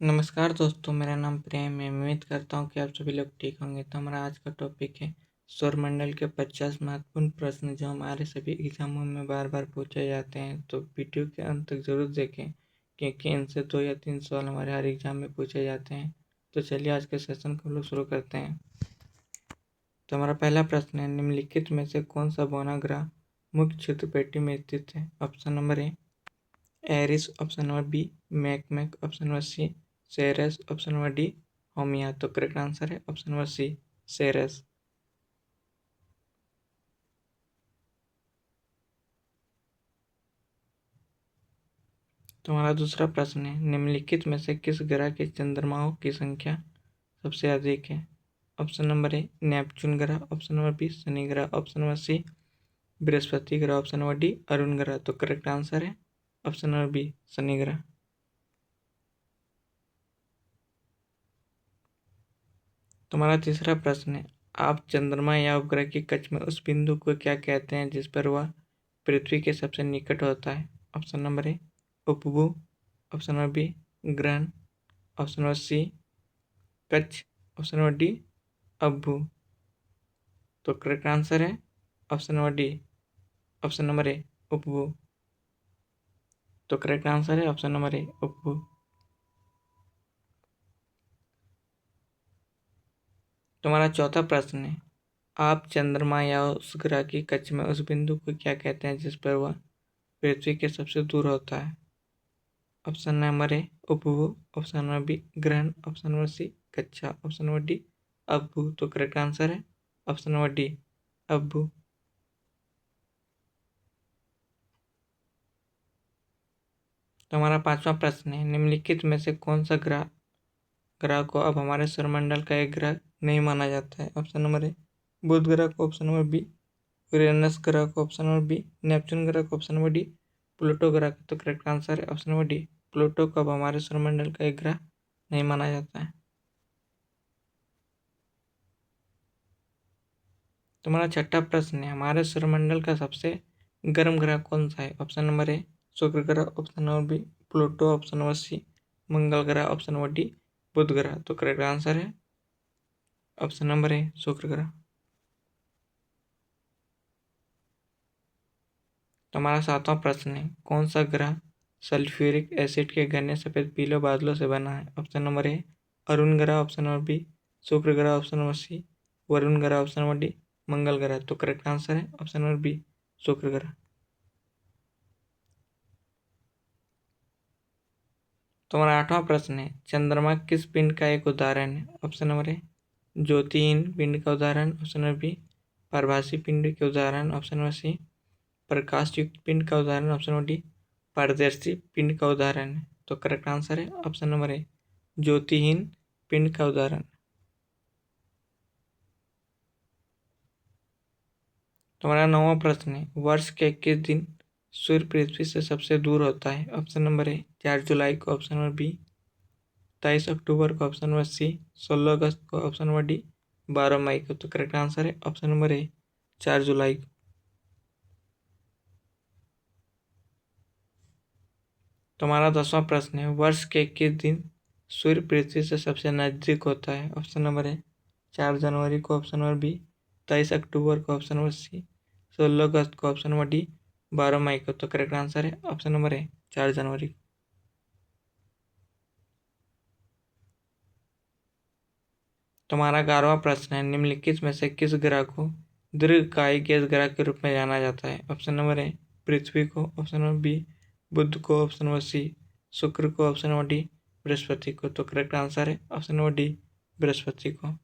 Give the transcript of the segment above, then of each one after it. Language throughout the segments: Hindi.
नमस्कार दोस्तों, मेरा नाम प्रेम है। मैं उम्मीद करता हूँ कि आप सभी लोग ठीक होंगे। तो हमारा आज का टॉपिक है सौरमंडल के 50 महत्वपूर्ण प्रश्न जो हमारे सभी एग्जामों में बार बार पूछे जाते हैं। तो वीडियो के अंत तक जरूर देखें क्योंकि इनसे 2 या 3 सवाल हमारे हर एग्जाम में पूछे जाते हैं। तो चलिए आज के सेशन को हम लोग शुरू करते हैं। तो हमारा पहला प्रश्न है, निम्नलिखित में से कौन सा बौना ग्रह मुख्य क्षेत्र पेटी में स्थित है? Option number A Eris, option number B Makemake, option number C Ceres, option number D Haumea. तो करेक्ट आंसर है ऑप्शन नंबर सी सेरेस। तो हमारा दूसरा प्रश्न है, निम्नलिखित में से किस ग्रह के चंद्रमाओं की संख्या सबसे अधिक है? ऑप्शन नंबर ए नेपच्यून ग्रह, ऑप्शन नंबर बी शनि ग्रह, ऑप्शन नंबर सी बृहस्पति ग्रह, ऑप्शन नंबर डी अरुण ग्रह। तो करेक्ट आंसर है ऑप्शन नंबर बी शनि ग्रह। तुम्हारा तीसरा प्रश्न है, आप चंद्रमा या उपग्रह की कक्ष में उस बिंदु को क्या कहते हैं जिस पर वह पृथ्वी के सबसे निकट होता है? ऑप्शन नंबर ए उपभू, ऑप्शन नंबर बी ग्रहण, ऑप्शन नंबर सी कक्ष, ऑप्शन नंबर डी अभ्भू। तो करेक्ट आंसर है option number D, option number A उपभू। तो करेक्ट आंसर है ऑप्शन नंबर ए उपभू। तुम्हारा चौथा प्रश्न है, आप चंद्रमा या उस ग्रह की कक्ष में उस बिंदु को क्या कहते हैं जिस पर वह पृथ्वी के सबसे दूर होता है? ऑप्शन नंबर ए उपभू, ऑप्शन नंबर बी ग्रहण, ऑप्शन नंबर सी कक्षा, ऑप्शन नंबर डी अभ्भू। तो करेक्ट आंसर है ऑप्शन नंबर डी अभ्भू। तो हमारा पांचवा प्रश्न है, निम्नलिखित में से कौन सा ग्रह ग्रह को अब हमारे सौरमंडल का एक ग्रह नहीं माना जाता है? ऑप्शन नंबर ए बुध ग्रह को, ऑप्शन नंबर बी यूरेनस ग्रह को, ऑप्शन नंबर बी नेपच्यून ग्रह को, ऑप्शन नंबर डी प्लूटो ग्रह को। तो करेक्ट आंसर है ऑप्शन नंबर डी प्लूटो को अब हमारे सौरमंडल का एक ग्रह नहीं माना जाता है। तुम्हारा छठा प्रश्न है, हमारे सौरमंडल का सबसे गर्म ग्रह कौन सा है? ऑप्शन नंबर ए शुक्र ग्रह, option number B Pluto, option number C Mangal ग्रह, ऑप्शन नंबर डी बुध ग्रह। तो करेक्ट आंसर है ऑप्शन नंबर ए शुक्र ग्रह। तुम्हारा सातवां प्रश्न है, कौन सा ग्रह सल्फ्यूरिक एसिड के घने सफेद पीले बादलों से बना है? ऑप्शन नंबर ए अरुण ग्रह, ऑप्शन नंबर बी शुक्र ग्रह, ऑप्शन नंबर सी वरुण ग्रह, ऑप्शन नंबर डी मंगल ग्रह। तो करेक्ट आंसर है ऑप्शन नंबर बी शुक्र ग्रह। तुम्हारा आठवां प्रश्न है, चंद्रमा किस पिंड का एक उदाहरण है? ऑप्शन नंबर ए ज्योतिहीन पिंड का उदाहरण, ऑप्शन नंबर बी परभासी पिंड के उदाहरण, ऑप्शन नंबर सी प्रकाश युक्त पिंड का उदाहरण, ऑप्शन नंबर डी पारदर्शी पिंड का उदाहरण है। तो करेक्ट आंसर है ऑप्शन नंबर ए ज्योतिहीन पिंड का उदाहरण। तुम्हारा नौवां प्रश्न है, वर्ष के किस दिन सूर्य पृथ्वी से सबसे दूर होता है? ऑप्शन नंबर ए 4 जुलाई को, ऑप्शन नंबर बी 23 अक्टूबर को, ऑप्शन नंबर सी 16 अगस्त को, ऑप्शन नंबर डी 12 मई को। तो करेक्ट आंसर है ऑप्शन नंबर ए 4 जुलाई को। तुम्हारा 10वां प्रश्न है, वर्ष के किस दिन सूर्य पृथ्वी से सबसे नजदीक होता है? ऑप्शन नंबर ए 4 जनवरी को, ऑप्शन नंबर बी 23 अक्टूबर को, ऑप्शन नंबर सी 16 अगस्त को, ऑप्शन नंबर डी 12 मई को। तो करेक्ट आंसर है ऑप्शन नंबर ए 4 जनवरी को। तुम्हारा 11वां प्रश्न है, निम्नलिखित में से किस ग्रह को दीर्घकाय गैस ग्रह के रूप में जाना जाता है? ऑप्शन नंबर ए पृथ्वी को, ऑप्शन नंबर बी बुध को, ऑप्शन नंबर सी शुक्र को, ऑप्शन नंबर डी बृहस्पति को। तो करेक्ट आंसर है ऑप्शन नंबर डी बृहस्पति को।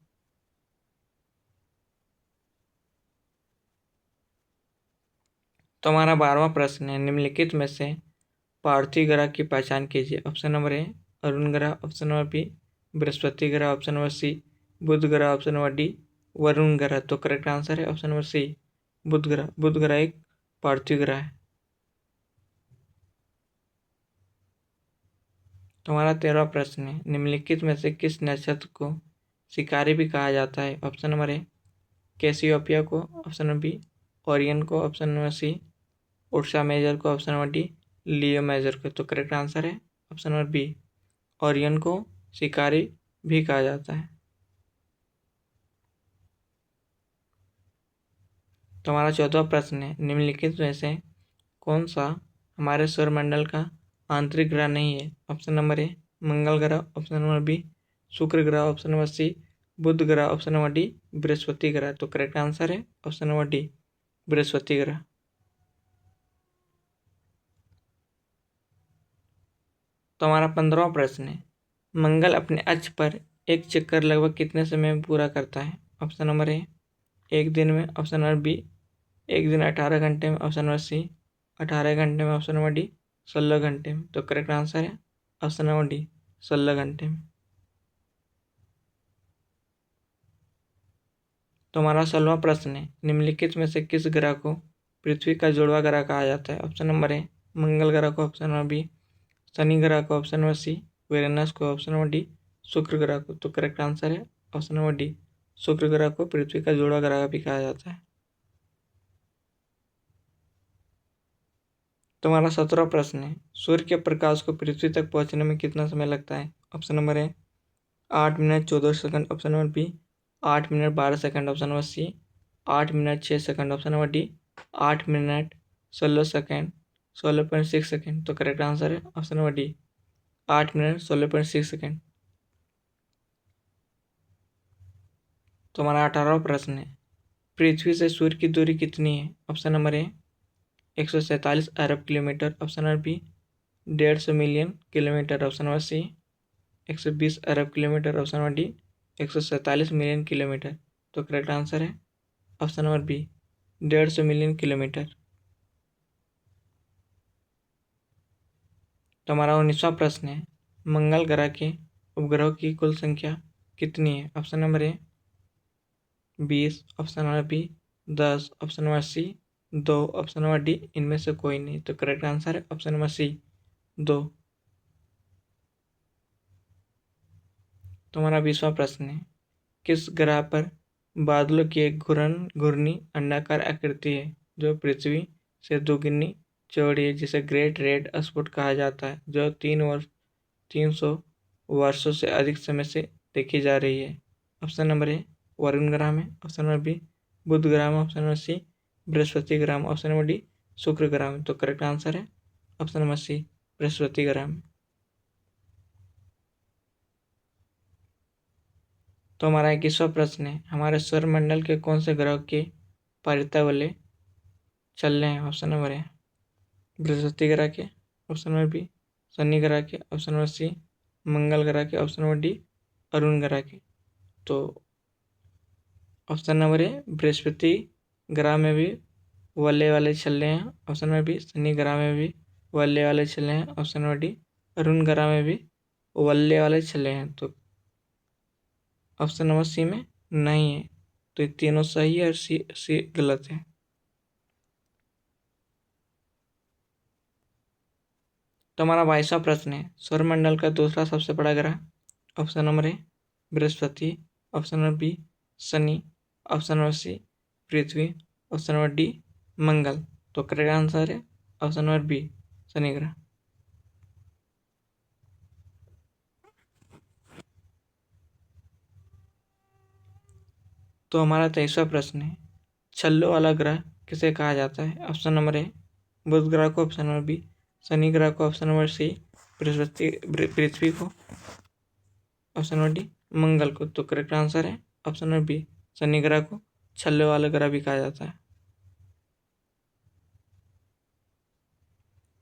तुम्हारा 12वां प्रश्न है, निम्नलिखित में से पार्थिव ग्रह की पहचान कीजिए। ऑप्शन नंबर ए अरुण ग्रह, ऑप्शन नंबर बी बृहस्पति ग्रह, ऑप्शन नंबर सी बुध ग्रह, ऑप्शन नंबर डी वरुण ग्रह। तो करेक्ट आंसर है ऑप्शन नंबर सी बुध ग्रह। बुध ग्रह एक पार्थिव ग्रह है। तुम्हारा 13वां प्रश्न है, निम्नलिखित में से किस नक्षत्र को शिकारी भी कहा जाता है? ऑप्शन नंबर ए कैसियोपिया को, ऑप्शन नंबर बी ओरियन को, option number C Ursa Major को, option number D Leo Major को। तो करेक्ट आंसर है ऑप्शन नंबर बी ओरियन को शिकारी भी कहा जाता है। तुम्हारा 14वां प्रश्न है, निम्नलिखित में से कौन सा हमारे सौरमंडल का आंतरिक ग्रह नहीं है? ऑप्शन नंबर ए मंगल ग्रह, ऑप्शन नंबर बी शुक्र ग्रह, ऑप्शन नंबर सी बुध ग्रह, ऑप्शन नंबर डी बृहस्पति ग्रह। तो करेक्ट आंसर है ऑप्शन नंबर डी बृहस्पति ग्रह। तो हमारा 15वां प्रश्न है, मंगल अपने अक्ष पर एक चक्कर लगभग कितने समय में पूरा करता है? ऑप्शन नंबर ए 1 दिन में, ऑप्शन नंबर बी 1 दिन 18 घंटे में, ऑप्शन नंबर सी 18 घंटे में, ऑप्शन नंबर डी 16 घंटे में। तो करेक्ट आंसर है ऑप्शन नंबर डी 16 घंटे में। तो हमारा 16वां प्रश्न है, निम्नलिखित में से किस ग्रह को पृथ्वी का जुड़वा ग्रह कहा जाता है? ऑप्शन नंबर ए मंगल ग्रह को, ऑप्शन नंबर बी शनि ग्रह को, ऑप्शन नंबर सी यूरेनस को, ऑप्शन नंबर डी शुक्र ग्रह को। तो करेक्ट आंसर है ऑप्शन नंबर डी शुक्र ग्रह को पृथ्वी का जुड़वा ग्रह भी कहा जाता है। तुम्हारा 17वां प्रश्न है, सूर्य के प्रकाश को पृथ्वी तक पहुंचने में कितना समय लगता है? Option number A 8 minute 14 second, option number B 8 minute 12 second, option number C 8 minute 6 second, option number D 8 minute 16 second 16.6 second. तो करेक्ट आंसर है option number D 8 minute 16.6 second. तो हमारा 18वां प्रश्न है, पृथ्वी से सूर्य की दूरी कितनी है? ऑप्शन नंबर ए 147 अरब kilometre, option number B 150 million kilometre, option number C 120 अरब kilometre, option number D 147 million kilometre. तो करेक्ट आंसर है option number B 150 million kilometre. तो हमारा 19वां प्रश्न है, मंगल ग्रह के उपग्रहों की कुल संख्या कितनी है? Option number A 20, option number B 10, option number C 2, option number D इनमें से कोई नहीं। तो करेक्ट आंसर है ऑप्शन नंबर सी 2। तुम्हारा 20वां प्रश्न है, किस ग्रह पर बादलों की एक घूर्णी अंडाकार आकृति है जो पृथ्वी से दोगुनी चौड़ी है, जिसे ग्रेट रेड स्पॉट कहा जाता है, जो 300 वर्षों से अधिक समय से देखी जा रही है? ऑप्शन नंबर ए वरुण ग्रह में, ऑप्शन नंबर बी बुध ग्रह में, ऑप्शन नंबर सी बृहस्पति ग्रह में, ऑप्शन नंबर डी शुक्र ग्रह में। तो करेक्ट आंसर है ऑप्शन नंबर सी बृहस्पति ग्रह में। तो हमारा 21वां प्रश्न है, हमारे सौरमंडल के कौन से ग्रह के पारिता वाले चल रहे हैं? ऑप्शन नंबर ए बृहस्पति ग्रह के, ऑप्शन नंबर बी शनि ग्रह के, ऑप्शन नंबर सी मंगल ग्रह के, ऑप्शन नंबर डी अरुण ग्रह के। तो ऑप्शन नंबर ए बृहस्पति ग्रह में भी वल्ले वाले चल रहे हैं, ऑप्शन नंबर बी शनि ग्रह में भी वल्ले वाले चल रहे हैं, ऑप्शन नंबर डी अरुण ग्रह में भी वल्ले वाले चल रहे हैं। तो ऑप्शन नंबर सी में नहीं है, तो ये तीनों सही है और सी गलत है। तो हमारा 22वां प्रश्न है, सौरमंडल का दूसरा सबसे बड़ा ग्रह? Option number A Brihaspati, option number B Shani, option number C Prithvi, option number D Mangal. तो करेक्ट आंसर है ऑप्शन नंबर बी शनि ग्रह। तो हमारा 23वां प्रश्न है, छल्लों वाला ग्रह किसे कहा जाता है? ऑप्शन नंबर ए बुध ग्रह को, ऑप्शन नंबर बी शनि ग्रह को, ऑप्शन नंबर सी पृथ्वी को, ऑप्शन नंबर डी मंगल को। तो करेक्ट आंसर है ऑप्शन नंबर बी शनि ग्रह को छल्लों वाला ग्रह भी कहा जाता है।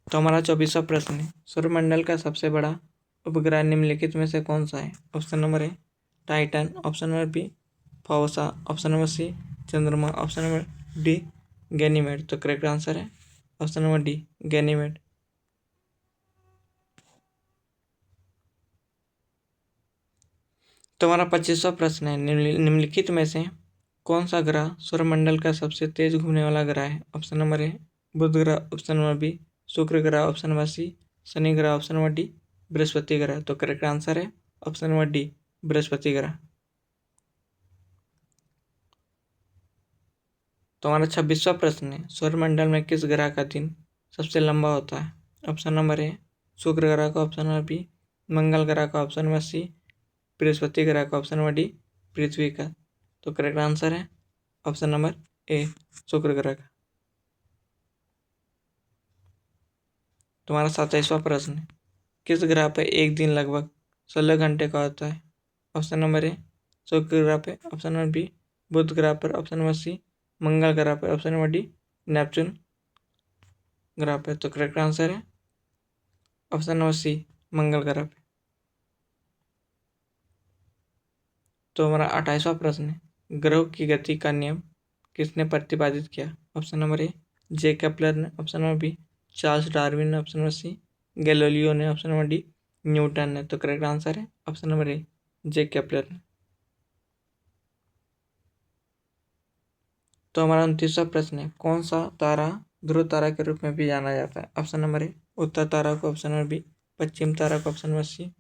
तो हमारा 24वां प्रश्न है, सौरमंडल का सबसे बड़ा उपग्रह निम्नलिखित में से कौन सा है? Option number A Titan, option number B फाओसा, ऑप्शन नंबर सी चंद्रमा, ऑप्शन नंबर डी गैनीमेड। तो करेक्ट आंसर है ऑप्शन नंबर डी गैनीमेड। तो हमारा 25वां प्रश्न है, निम्नलिखित में से कौन सा ग्रह सौरमंडल का सबसे तेज घूमने वाला ग्रह है? ऑप्शन नंबर ए बुध ग्रह, ऑप्शन नंबर बी शुक्र ग्रह, ऑप्शन नंबर सी शनि ग्रह, ऑप्शन नंबर डी बृहस्पति ग्रह। तो करेक्ट आंसर है ऑप्शन नंबर डी बृहस्पति ग्रह। तो हमारा 26वां प्रश्न है, सौरमंडल में किस ग्रह का दिन सबसे लंबा होता है? ऑप्शन नंबर ए शुक्र ग्रह का, ऑप्शन नंबर बी मंगल ग्रह का ऑप्शन नंबर सी, बृहस्पति ग्रह का ऑप्शन नंबर डी, पृथ्वी का। तो करेक्ट आंसर है ऑप्शन नंबर ए, शुक्र ग्रह का। तुम्हारा 27वां प्रश्न है, किस ग्रह पर एक दिन लगभग 16 घंटे का होता है? ऑप्शन नंबर ए, शुक्र ग्रह पे, ऑप्शन नंबर बी, बुध ग्रह पर, ऑप्शन नंबर सी, मंगल ग्रह पर, ऑप्शन नंबर डी, नेपच्यून ग्रह पे। तो करेक्ट आंसर है ऑप्शन नंबर सी, मंगल ग्रह पे। तो हमारा 28वां प्रश्न है, ग्रहों की गति का नियम किसने प्रतिपादित किया? Option number A, J Kepler ने, option number B, Charles Darwin ने, ऑप्शन नंबर सी, गैलीलियो ने, ऑप्शन नंबर डी, न्यूटन ने। तो करेक्ट आंसर है option number A, J Kepler ने। तो हमारा 29वां प्रश्न है, कौन सा तारा ध्रुव तारा के रूप में भी जाना जाता है? ऑप्शन नंबर ए, उत्तर तारा को, ऑप्शन नंबर बी, पश्चिम तारा को, ऑप्शन नंबर सी,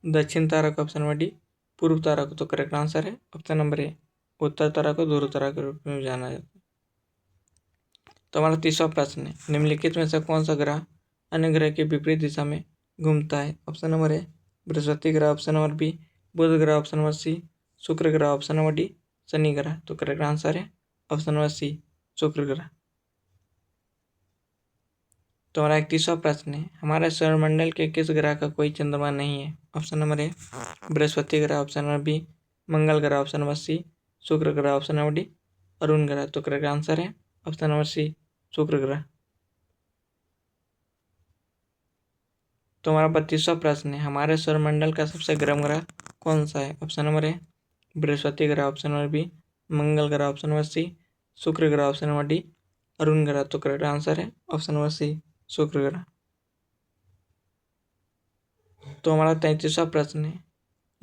दक्षिण तारा को, ऑप्शन नंबर डी, पूर्व तारा को। तो करेक्ट आंसर है ऑप्शन नंबर ए, उत्तर तारा को ध्रुव तारा के रूप में भी जाना जाता है। तो हमारा 30वां प्रश्न है, निम्नलिखित में से कौन सा ग्रह अन्य ग्रह के विपरीत दिशा में घूमता है? ऑप्शन नंबर ए, बृहस्पति ग्रह, ऑप्शन नंबर बी, बुध ग्रह, ऑप्शन नंबर सी, शुक्र ग्रह, ऑप्शन नंबर डी, शनि ग्रह। तो करेक्ट आंसर है ऑप्शन नंबर सी, शुक्र ग्रह। तो हमारा 31वां प्रश्न है, हमारे सौरमंडल के किस ग्रह का कोई चंद्रमा नहीं है? ऑप्शन नंबर ए, बृहस्पति ग्रह, ऑप्शन नंबर बी, मंगल ग्रह, ऑप्शन नंबर सी, शुक्र ग्रह, ऑप्शन नंबर डी, अरुण ग्रह। तो करेक्ट आंसर है ऑप्शन नंबर सी, शुक्र ग्रह। तो हमारा 32वां प्रश्न है, हमारे सौरमंडल का सबसे गर्म ग्रह कौन सा है? ऑप्शन नंबर ए, बृहस्पति ग्रह, ऑप्शन नंबर बी, मंगल ग्रह, ऑप्शन नंबर सी, शुक्र ग्रह, ऑप्शन नंबर डी, अरुण ग्रह। तो करेक्ट आंसर है ऑप्शन नंबर सी, शुक्र ग्रह। तो हमारा 33वां प्रश्न है,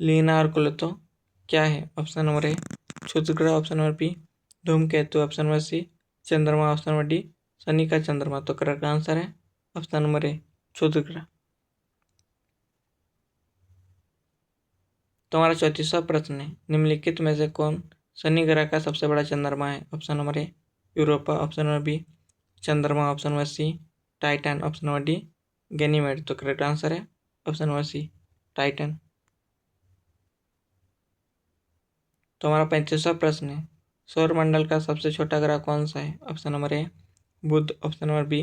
लीना और कुलतो क्या है? ऑप्शन नंबर ए, क्षुद्र ग्रह, ऑप्शन नंबर बी, धूमकेतु, ऑप्शन नंबर सी, चंद्रमा, ऑप्शन नंबर डी, शनि का चंद्रमा। तो करेक्ट आंसर है ऑप्शन नंबर ए, क्षुद्र ग्रह। तो हमारा 34वां प्रश्न है, निम्नलिखित में से कौन शनि ग्रह का सबसे बड़ा चंद्रमा है? Option number A, Europa, option number B, चंद्रमा, option number C, Titan, option number D, Ganymede. तो करेक्ट आंसर है ऑप्शन नंबर सी, टाइटन। तो हमारा 35वां प्रश्न है, सौरमंडल का सबसे छोटा ग्रह कौन सा है? ऑप्शन नंबर ए, बुध, ऑप्शन नंबर बी,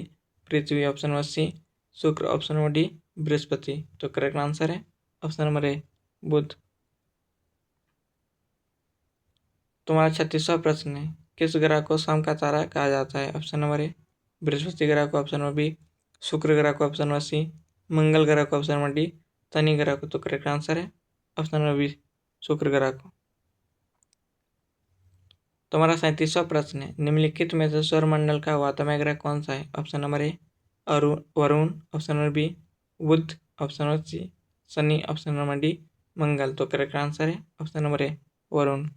पृथ्वी, ऑप्शन नंबर सी, शुक्र, ऑप्शन नंबर डी, बृहस्पति। तो करेक्ट आंसर है ऑप्शन नंबर ए, बुध। तुम्हारा 36वां प्रश्न है, किस ग्रह को शाम का तारा कहा जाता है? ऑप्शन नंबर ए, बृहस्पति ग्रह को, ऑप्शन नंबर बी, शुक्र ग्रह को, ऑप्शन नंबर सी, मंगल ग्रह को, ऑप्शन नंबर डी, शनि ग्रह को। तो करेक्ट आंसर है ऑप्शन नंबर बी, शुक्र ग्रह को। तुम्हारा 37वां प्रश्न है, निम्नलिखित में से सौरमंडल का वातमय ग्रह कौन सा है? Option number A, Varun, option number B, Budh, option number C, Shani, option number D, Mangal. तो करेक्ट आंसर है ऑप्शन नंबर ए, वरुण।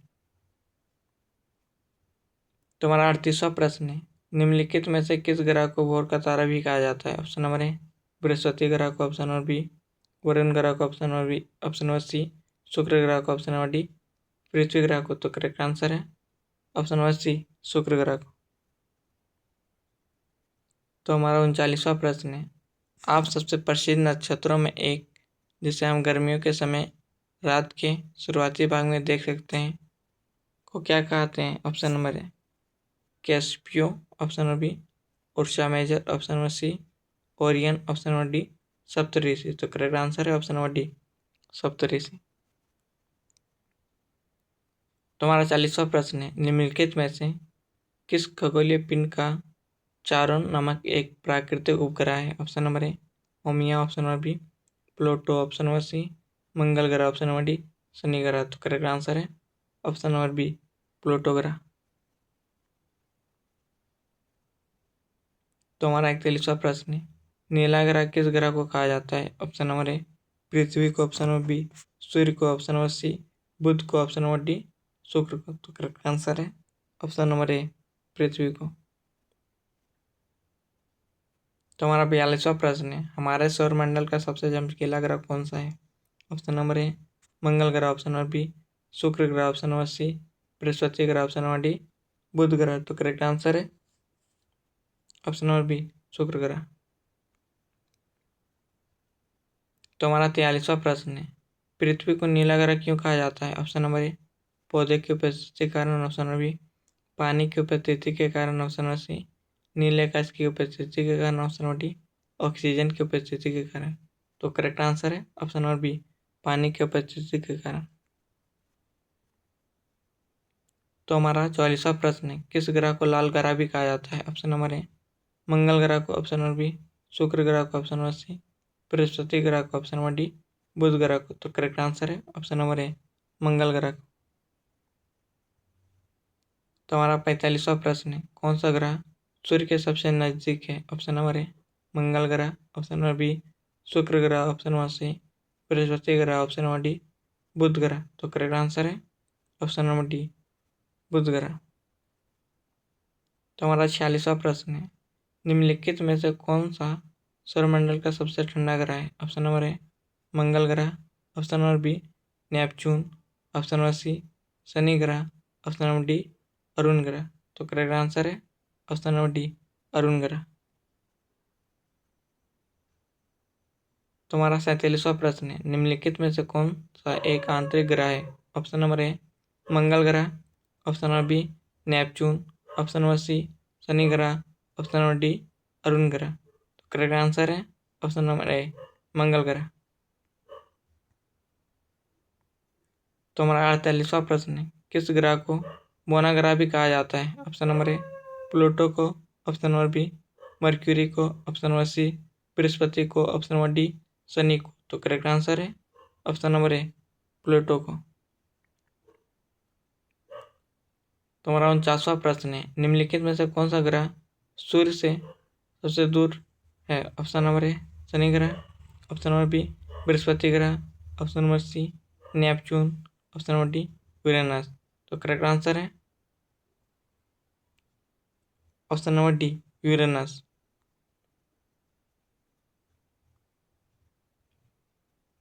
तुम्हारा 38वां प्रश्न है, निम्नलिखित में से किस ग्रह को भोर का तारा भी कहा जाता है? ऑप्शन नंबर ए, बृहस्पति ग्रह को, ऑप्शन नंबर बी, वरुण ग्रह को, option number B, option number C, शुक्र ग्रह को, ऑप्शन नंबर डी, पृथ्वी ग्रह को। तो करेक्ट आंसर है ऑप्शन नंबर सी, शुक्र ग्रह को। तो हमारा 39वां प्रश्न है, आप सबसे प्रसिद्ध नक्षत्रों में एक, जिसे हम गर्मियों के समय रात के शुरुआती भाग में देख सकते हैं, को क्या कहते हैं? ऑप्शन नंबर ए, कैस्पियो, option number B, Ursa Major, option number C, Orion, option number D, Saptarishi. तो करेक्ट आंसर है ऑप्शन नंबर डी, सप्तऋषि। तुम्हारा 40वां प्रश्न है, निम्नलिखित में से किस खगोलीय पिंड का चारोन नामक एक प्राकृतिक उपग्रह है? ऑप्शन नंबर ए, ओमिया, option number B, Pluto, option number C, Mangal ग्रह, ऑप्शन नंबर डी, शनि ग्रह। तो करेक्ट आंसर है ऑप्शन नंबर बी, प्लूटो ग्रह। तो हमारा 41वां प्रश्न है, नीला ग्रह किस ग्रह को कहा जाता है? ऑप्शन नंबर ए, पृथ्वी को, ऑप्शन नंबर बी, सूर्य को, ऑप्शन नंबर सी, बुध को, ऑप्शन नंबर डी, शुक्र को। तो करेक्ट आंसर है ऑप्शन नंबर ए, पृथ्वी को। तो हमारा 42वां प्रश्न है, हमारे सौरमंडल का सबसे चमकीला ग्रह कौन सा है? ऑप्शन नंबर ए, मंगल ग्रह, ऑप्शन नंबर बी, शुक्र ग्रह, ऑप्शन नंबर सी, बृहस्पति ग्रह, ऑप्शन नंबर डी, बुध ग्रह। तो करेक्ट आंसर है ऑप्शन नंबर बी, शुक्र ग्रह। तो हमारा 43वां प्रश्न है, पृथ्वी को नीला ग्रह क्यों कहा जाता है? ऑप्शन नंबर ए, पौधे की उपस्थिति के कारण। ऑप्शन नंबर बी, पानी की उपस्थिति के कारण। ऑप्शन नंबर सी, नीले आकाश की उपस्थिति के कारण। ऑप्शन नंबर डी, ऑक्सीजन की उपस्थिति के कारण। तो करेक्ट आंसर है ऑप्शन नंबर बी, पानी की उपस्थिति के कारण। तो हमारा 44वां प्रश्न है, किस ग्रह को लाल ग्रह भी कहा जाता है? ऑप्शन नंबर ए, मंगल ग्रह को। ऑप्शन नंबर बी, शुक्र ग्रह को। ऑप्शन नंबर सी, बृहस्पति ग्रह को। ऑप्शन नंबर डी, बुध ग्रह को। तो करेक्ट आंसर है ऑप्शन नंबर ए, मंगल ग्रह को। तो हमारा 45वां प्रश्न है, कौन सा ग्रह सूर्य के सबसे नजदीक है? ऑप्शन नंबर ए, मंगल ग्रह। ऑप्शन नंबर बी, शुक्र ग्रह। ऑप्शन नंबर सी, बृहस्पति ग्रह। ऑप्शन नंबर डी, बुध ग्रह। तो करेक्ट आंसर है ऑप्शन नंबर डी, बुध ग्रह। तो हमारा 46वां प्रश्न है, निम्नलिखित में से कौन सा सौरमंडल का सबसे ठंडा ग्रह है? ऑप्शन नंबर ए, मंगल ग्रह। Option number B, Neptune. Option number C, शनि ग्रह। ऑप्शन नंबर डी, अरुण ग्रह। तो करेक्ट आंसर है ऑप्शन नंबर डी, अरुण ग्रह। तुम्हारा 47वां प्रश्न है, निम्नलिखित में से कौन सा एक आंतरिक ग्रह है? ऑप्शन नंबर ए, मंगल ग्रह। Option number B, Neptune. Option number C, शनि ग्रह। ऑप्शन नंबर डी, अरुण ग्रह। तो करेक्ट आंसर है ऑप्शन नंबर ए, मंगल ग्रह। तो हमारा 48वां प्रश्न है, किस ग्रह को बोना ग्रह भी कहा जाता है? ऑप्शन नंबर ए, प्लूटो को। ऑप्शन नंबर बी, मर्क्यूरी को। ऑप्शन नंबर सी, बृहस्पति को। ऑप्शन नंबर डी, शनि को। तो करेक्ट आंसर है ऑप्शन नंबर ए, प्लूटो को। तो हमारा 49वां प्रश्न है, निम्नलिखित में से कौन सा ग्रह सूर्य से सबसे दूर है? ऑप्शन नंबर ए, शनि ग्रह। ऑप्शन नंबर बी, बृहस्पति ग्रह। Option number C, Neptune. Option number D, Uranus. तो करेक्ट आंसर है ऑप्शन नंबर डी, यूरेनस।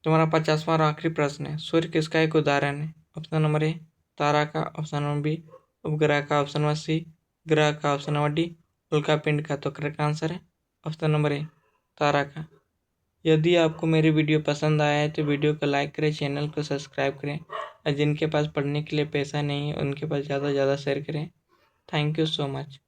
तुम्हारा 50वां और आखिरी प्रश्न है, सूर्य किसका एक उदाहरण है? ऑप्शन नंबर ए, तारा का। ऑप्शन नंबर बी, उपग्रह का। ऑप्शन नंबर सी, ग्रह का। ऑप्शन नंबर डी, उल्का पिंड का। तो करेक्ट आंसर है ऑप्शन नंबर ए, तारा का। यदि आपको मेरी वीडियो पसंद आया है तो वीडियो को लाइक करें, चैनल को सब्सक्राइब करें, और जिनके पास पढ़ने के लिए पैसा नहीं है उनके पास ज़्यादा से ज़्यादा शेयर करें। Thank you so much.